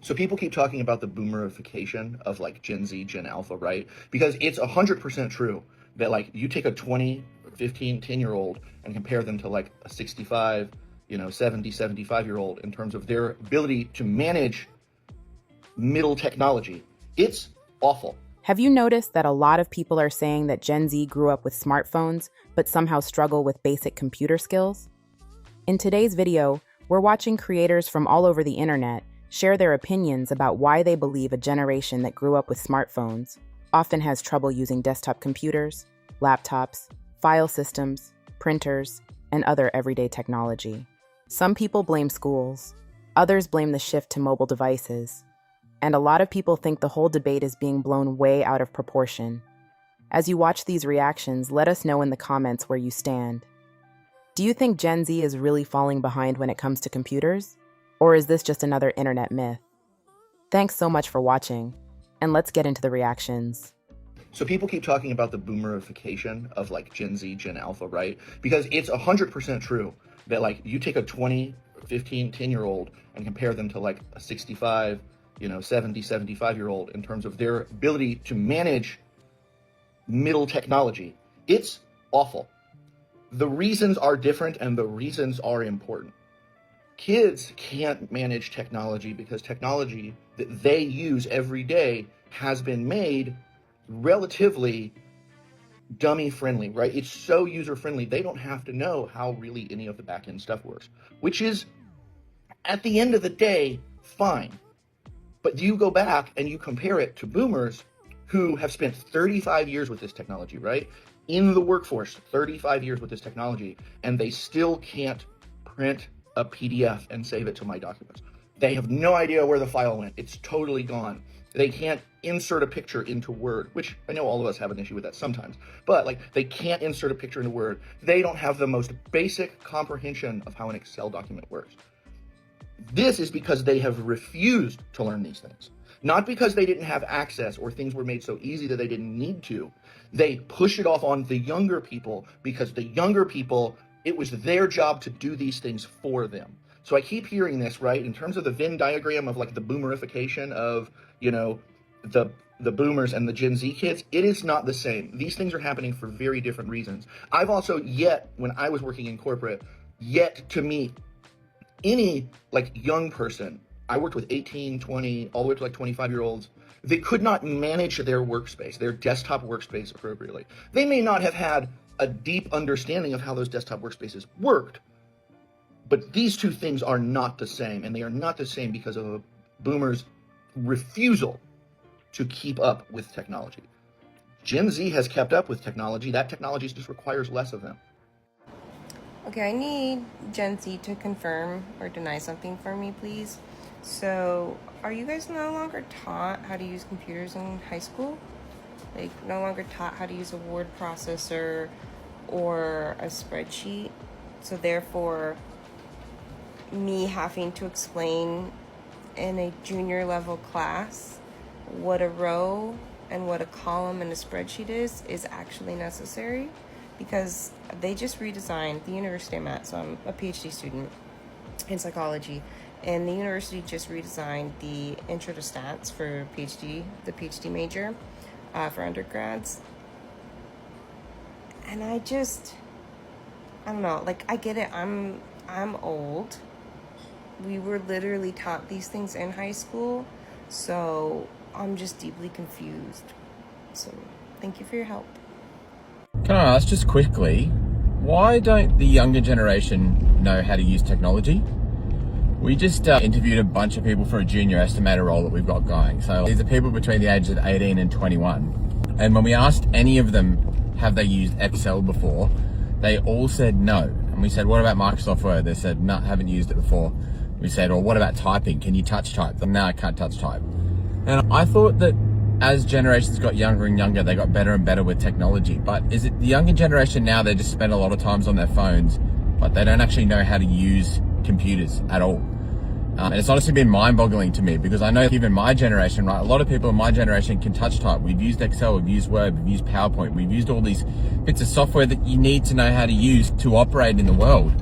So people keep talking about the boomerification of like Gen Z, Gen Alpha, right? Because it's 100% true that like you take a 20, 15, 10-year-old and compare them to like a 65, 70, 75-year-old in terms of their ability to manage middle technology. It's awful. Have you noticed that a lot of people are saying that Gen Z grew up with smartphones, but somehow struggle with basic computer skills? In today's video, we're watching creators from all over the internet share their opinions about why they believe a generation that grew up with smartphones often has trouble using desktop computers, laptops, file systems, printers, and other everyday technology. Some people blame schools, others blame the shift to mobile devices, and a lot of people think the whole debate is being blown way out of proportion. As you watch these reactions, let us know in the comments where you stand. Do you think Gen Z is really falling behind when it comes to computers? Or is this just another internet myth? Thanks so much for watching, and let's get into the reactions. So people keep talking about the boomerification of like Gen Z, Gen Alpha, right? Because it's 100% true that like you take a 20, 15, 10-year-old and compare them to like a 65, 70, 75-year-old in terms of their ability to manage middle technology. It's awful. The reasons are different and the reasons are important. Kids can't manage technology because technology that they use every day has been made relatively dummy friendly, right? It's so user friendly. They don't have to know how really any of the back end stuff works, which is at the end of the day, fine. But you go back and you compare it to boomers who have spent 35 years with this technology, right? In the workforce, 35 years with this technology, and they still can't print a PDF and save it to My Documents. They have no idea where the file went. It's totally gone. They can't insert a picture into Word, which I know all of us have an issue with that sometimes, but like they can't insert a picture into Word. They don't have the most basic comprehension of how an Excel document works. This is because they have refused to learn these things. Not because they didn't have access or things were made so easy that they didn't need to. They push it off on the younger people because the younger people, it was their job to do these things for them. So I keep hearing this, right? In terms of the Venn diagram of like the boomerification of, the boomers and the Gen Z kids, it is not the same. These things are happening for very different reasons. I've also when I was working in corporate, yet to meet any like young person. I worked with 18, 20, all the way to like 25-year-olds. They could not manage their workspace, their desktop workspace appropriately. They may not have had a deep understanding of how those desktop workspaces worked, but these two things are not the same, and they are not the same because of a boomer's refusal to keep up with technology. Gen Z has kept up with technology. That technology just requires less of them. Okay, I need Gen Z to confirm or deny something for me, please. So, are you guys no longer taught how to use computers in high school? Like, no longer taught how to use a word processor or a spreadsheet? So therefore, me having to explain in a junior level class what a row and what a column in a spreadsheet is actually necessary, because they just redesigned the university I'm at. So I'm a PhD student in psychology, and the university just redesigned the intro to stats for the PhD major for undergrads. And I don't know, like, I get it. I'm old. We were literally taught these things in high school, so I'm just deeply confused. So thank you for your help. Can I ask just quickly, why don't the younger generation know how to use technology? We just interviewed a bunch of people for a junior estimator role that we've got going. So these are people between the ages of 18 and 21. And when we asked any of them, have they used Excel before, they all said no. And we said, what about Microsoft Word? They said, no, haven't used it before. We said, well, what about typing? Can you touch type? No, I can't touch type. And I thought that as generations got younger and younger, they got better and better with technology. But is it the younger generation now, they just spend a lot of times on their phones, but they don't actually know how to use computers at all? And it's honestly been mind-boggling to me, because I know even my generation, right, a lot of people in my generation can touch type. We've used Excel, we've used Word, we've used PowerPoint, we've used all these bits of software that you need to know how to use to operate in the world.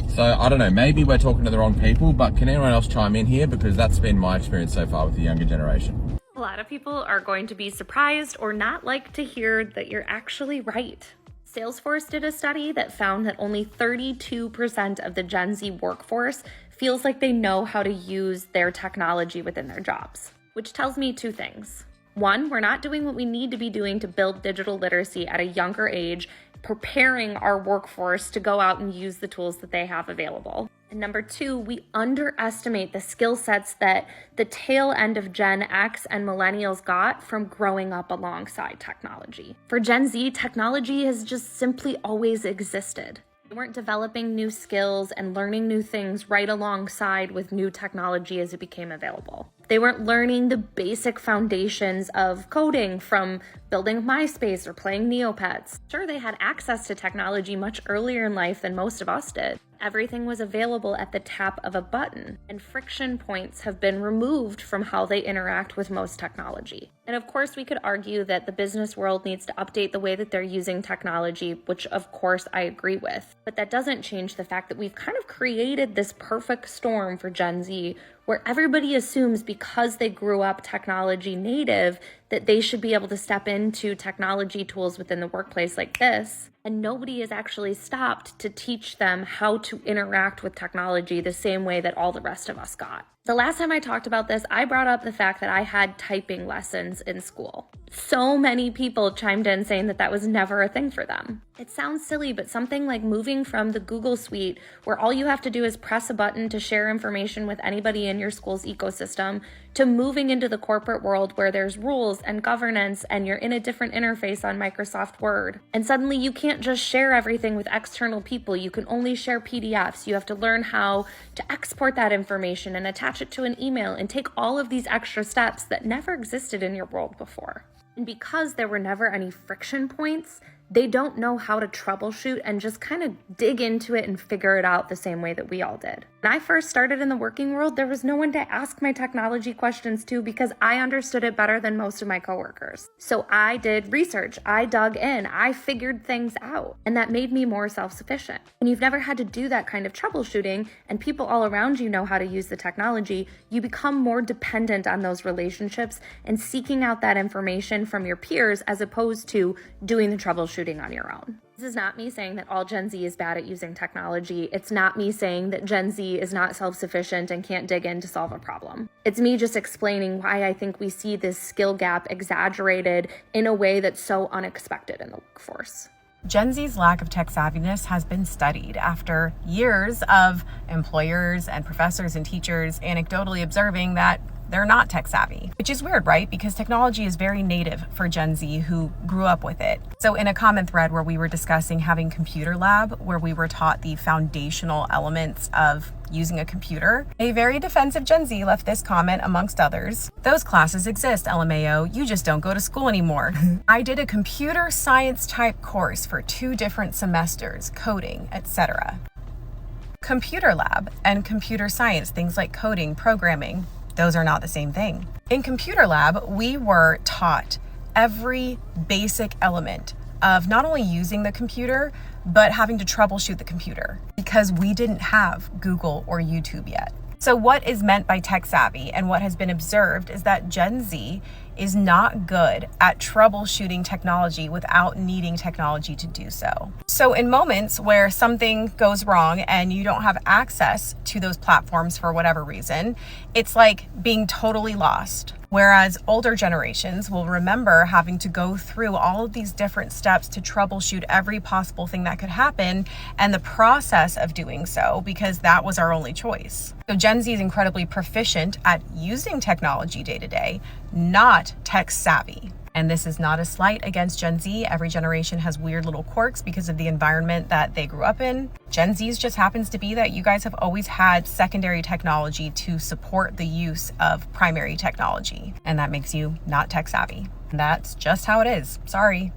So I don't know, maybe we're talking to the wrong people, but can anyone else chime in here? Because that's been my experience so far with the younger generation. A lot of people are going to be surprised or not like to hear that you're actually right. Salesforce did a study that found that only 32% of the Gen Z workforce feels like they know how to use their technology within their jobs, which tells me two things. One, we're not doing what we need to be doing to build digital literacy at a younger age, preparing our workforce to go out and use the tools that they have available. And number two, we underestimate the skill sets that the tail end of Gen X and millennials got from growing up alongside technology. For Gen Z, technology has just simply always existed. They weren't developing new skills and learning new things right alongside with new technology as it became available. They weren't learning the basic foundations of coding from building MySpace or playing Neopets. Sure, they had access to technology much earlier in life than most of us did. Everything was available at the tap of a button, and friction points have been removed from how they interact with most technology. And of course, we could argue that the business world needs to update the way that they're using technology, which of course I agree with. But that doesn't change the fact that we've kind of created this perfect storm for Gen Z where everybody assumes because they grew up technology native that they should be able to step into technology tools within the workplace like this. And nobody has actually stopped to teach them how to interact with technology the same way that all the rest of us got. The last time I talked about this, I brought up the fact that I had typing lessons in school. So many people chimed in saying that that was never a thing for them. It sounds silly, but something like moving from the Google Suite, where all you have to do is press a button to share information with anybody in your school's ecosystem, to moving into the corporate world where there's rules and governance and you're in a different interface on Microsoft Word. And suddenly you can't just share everything with external people. You can only share PDFs. You have to learn how to export that information and attach it to an email and take all of these extra steps that never existed in your world before. And because there were never any friction points, they don't know how to troubleshoot and just kind of dig into it and figure it out the same way that we all did. When I first started in the working world, there was no one to ask my technology questions to because I understood it better than most of my coworkers. So I did research, I dug in, I figured things out, and that made me more self-sufficient. When you've never had to do that kind of troubleshooting and people all around you know how to use the technology, you become more dependent on those relationships and seeking out that information from your peers as opposed to doing the troubleshooting on your own. This is not me saying that all Gen Z is bad at using technology. It's not me saying that Gen Z is not self-sufficient and can't dig in to solve a problem. It's me just explaining why I think we see this skill gap exaggerated in a way that's so unexpected in the workforce. Gen Z's lack of tech savviness has been studied after years of employers and professors and teachers anecdotally observing that they're not tech savvy, which is weird, right? Because technology is very native for Gen Z who grew up with it. So in a common thread where we were discussing having computer lab, where we were taught the foundational elements of using a computer, a very defensive Gen Z left this comment amongst others. Those classes exist, LMAO. You just don't go to school anymore. I did a computer science type course for 2 different semesters, coding, etc. Computer lab and computer science, things like coding, programming, those are not the same thing. In computer lab, we were taught every basic element of not only using the computer, but having to troubleshoot the computer because we didn't have Google or YouTube yet. So what is meant by tech savvy and what has been observed is that Gen Z is not good at troubleshooting technology without needing technology to do so. So in moments where something goes wrong and you don't have access to those platforms for whatever reason, it's like being totally lost. Whereas older generations will remember having to go through all of these different steps to troubleshoot every possible thing that could happen and the process of doing so because that was our only choice. So Gen Z is incredibly proficient at using technology day to day, not tech savvy. And this is not a slight against Gen Z. Every generation has weird little quirks because of the environment that they grew up in. Gen Z's just happens to be that you guys have always had secondary technology to support the use of primary technology. And that makes you not tech savvy. That's just how it is. Sorry.